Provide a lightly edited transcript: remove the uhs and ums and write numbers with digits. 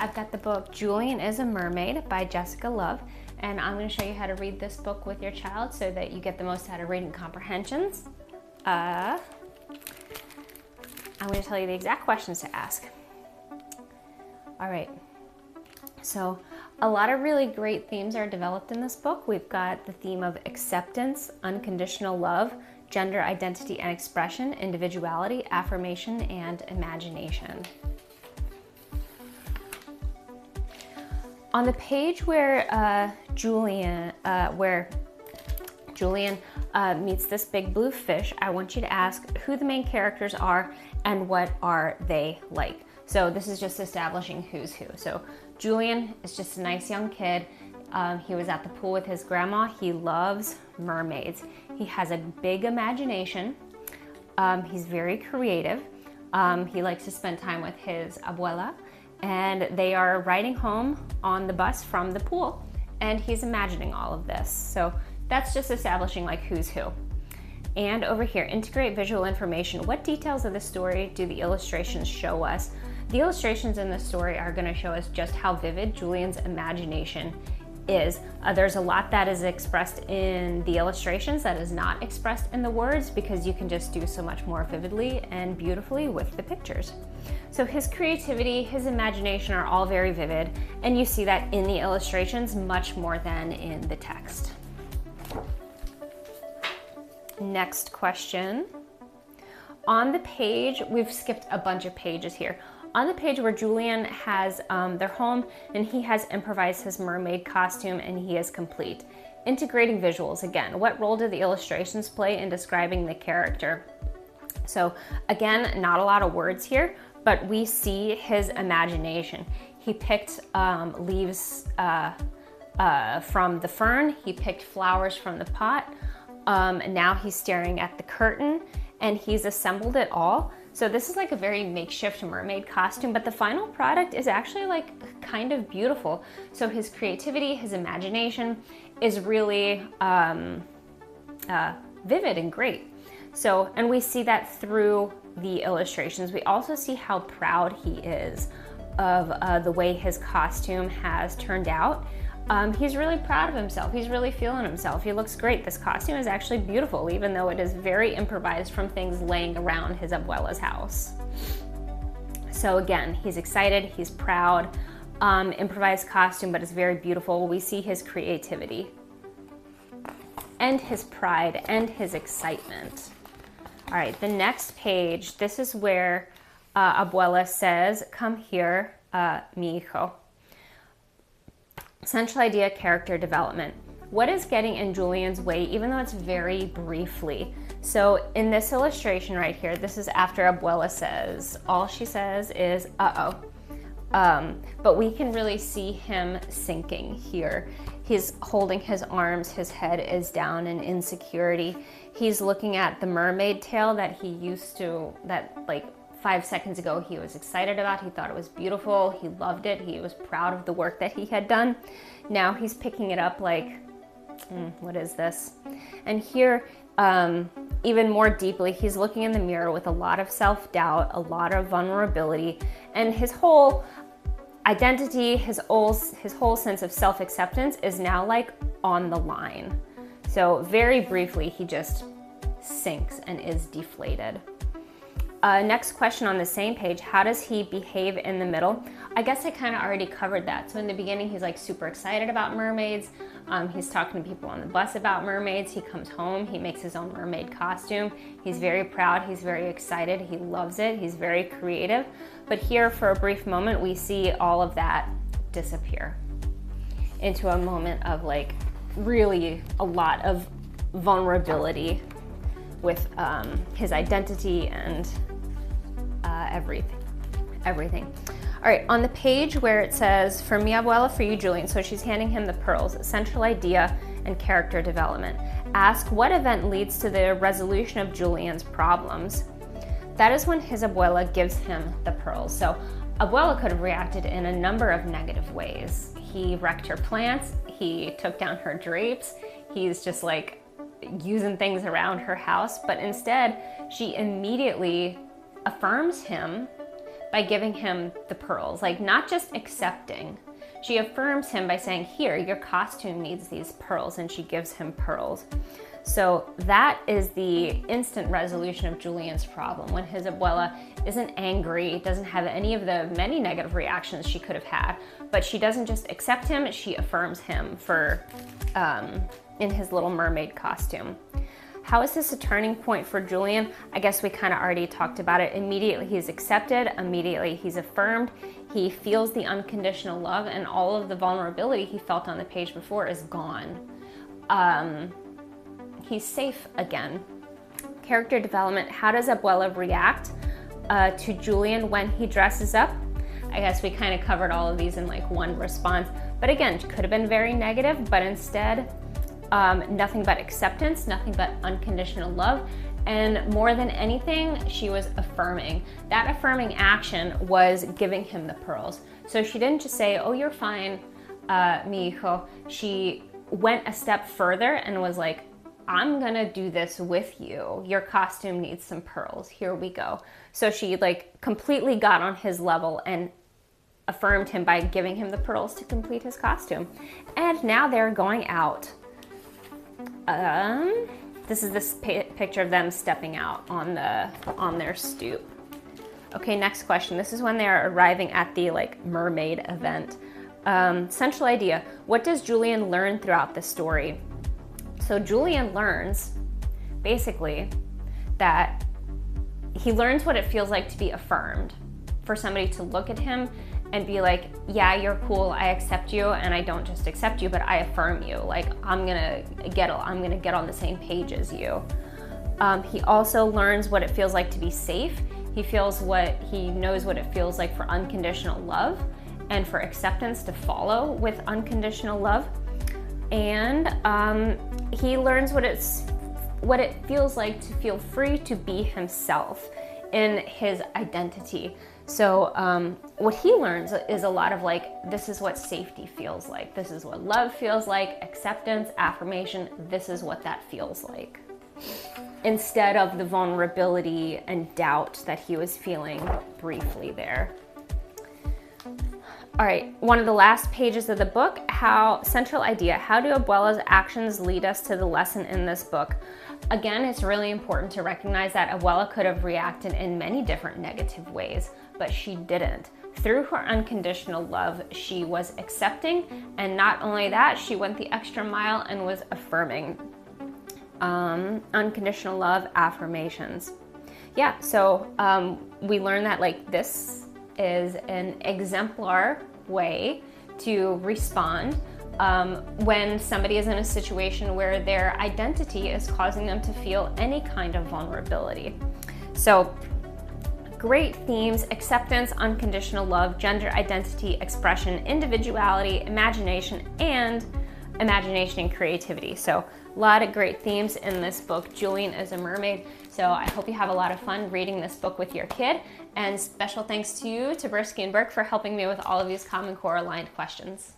I've got the book Julian is a Mermaid by Jessica Love, and I'm going to show you how to read this book with your child so that you get the most out of reading comprehensions. I'm going to tell you the exact questions to ask. All right, so a lot of really great themes are developed in this book. We've got the theme of acceptance, unconditional love, gender identity and expression, individuality, affirmation, and imagination. On the page where Julian meets this big blue fish, I want you to ask who the main characters are and what are they like. So this is just establishing who's who. So Julian is just a nice young kid. He was at the pool with his grandma. He loves mermaids. He has a big imagination. He's very creative. He likes to spend time with his abuela, and they are riding home on the bus from the pool, and he's imagining all of this. So that's just establishing like who's who. And over here, integrate visual information. What details of the story do the illustrations show us? The illustrations in the story are going to show us just how vivid Julian's imagination is. There's a lot that is expressed in the illustrations that is not expressed in the words, because you can just do so much more vividly and beautifully with the pictures. So his creativity, his imagination are all very vivid, and you see that in the illustrations much more than in the text. Next question. On the page, we've skipped a bunch of pages here. On the page where Julian has their home and he has improvised his mermaid costume and he is complete. Integrating visuals, again, what role do the illustrations play in describing the character? So again, not a lot of words here, but we see his imagination. He picked leaves from the fern, he picked flowers from the pot, and now he's staring at the curtain and he's assembled it all. So this is like a very makeshift mermaid costume, but the final product is actually like kind of beautiful. So his creativity, his imagination is really vivid and great. So, and we see that through the illustrations. We also see how proud he is of the way his costume has turned out. He's really proud of himself. He's really feeling himself. He looks great. This costume is actually beautiful, even though it is very improvised from things laying around his abuela's house. So again, he's excited, he's proud. Improvised costume, but it's very beautiful. We see his creativity and his pride and his excitement. All right, the next page, this is where abuela says, "Come here, mi hijo." Central idea, character development. What is getting in Julian's way, even though it's very briefly? So in this illustration right here, this is after abuela says, all she says is, uh-oh. But we can really see him sinking here. He's holding his arms, his head is down in insecurity. He's looking at the mermaid tail that he used to, that like 5 seconds ago he was excited about. He thought it was beautiful. He loved it. He was proud of the work that he had done. Now he's picking it up like, what is this? And here, even more deeply, he's looking in the mirror with a lot of self-doubt, a lot of vulnerability, and his whole identity, his whole sense of self-acceptance is now like on the line. So very briefly, he just sinks and is deflated. Next question on the same page, how does he behave in the middle? I guess I kind of already covered that. So in the beginning, he's like super excited about mermaids. He's talking to people on the bus about mermaids. He comes home, he makes his own mermaid costume. He's very proud, he's very excited, he loves it, he's very creative. But here for a brief moment, we see all of that disappear into a moment of like really a lot of vulnerability with his identity and everything. All right, on the page where it says, "For mi abuela, for you, Julian," so she's handing him the pearls, central idea and character development. Ask what event leads to the resolution of Julian's problems. That is when his abuela gives him the pearls. So abuela could have reacted in a number of negative ways. He wrecked her plants, he took down her drapes, he's just like using things around her house, but instead she immediately affirms him, by giving him the pearls, like not just accepting. She affirms him by saying, here, your costume needs these pearls, and she gives him pearls. So that is the instant resolution of Julian's problem, when his abuela isn't angry, doesn't have any of the many negative reactions she could have had, but she doesn't just accept him, she affirms him for in his little mermaid costume. How is this a turning point for Julian? I guess we kind of already talked about it. Immediately he's accepted, immediately he's affirmed, he feels the unconditional love, and all of the vulnerability he felt on the page before is gone. He's safe again. Character development, how does Abuela react to Julian when he dresses up? I guess we kind of covered all of these in like one response, but again, could have been very negative, but instead, nothing but acceptance, nothing but unconditional love, and more than anything, she was affirming. That affirming action was giving him the pearls. So she didn't just say, oh, you're fine, mi hijo. She went a step further and was like, I'm gonna do this with you. Your costume needs some pearls. Here we go. So she like completely got on his level and affirmed him by giving him the pearls to complete his costume. And now they're going out. This is this picture of them stepping out on their stoop. Okay, next question. This is when they are arriving at the like mermaid event. Central idea. What does Julian learn throughout the story? So Julian learns basically that he learns what it feels like to be affirmed, for somebody to look at him and be like, yeah, you're cool, I accept you, and I don't just accept you, but I affirm you. Like, I'm gonna get on the same page as you. He also learns what it feels like to be safe. He knows what it feels like for unconditional love and for acceptance to follow with unconditional love. And he learns what it feels like to feel free to be himself in his identity. So what he learns is a lot of like, this is what safety feels like. This is what love feels like, acceptance, affirmation. This is what that feels like. Instead of the vulnerability and doubt that he was feeling briefly there. All right, one of the last pages of the book, central idea, how do Abuela's actions lead us to the lesson in this book? Again, it's really important to recognize that Abuela could have reacted in many different negative ways, but she didn't. Through her unconditional love, she was accepting, and not only that, she went the extra mile and was affirming. Unconditional love, affirmations. Yeah, so we learned that like this is an exemplar way to respond when somebody is in a situation where their identity is causing them to feel any kind of vulnerability. So great themes: acceptance, unconditional love, gender identity, expression, individuality, imagination and creativity. So a lot of great themes in this book. Julian is a mermaid. So I hope you have a lot of fun reading this book with your kid. And special thanks to you, Taberski and Burke, for helping me with all of these Common Core aligned questions.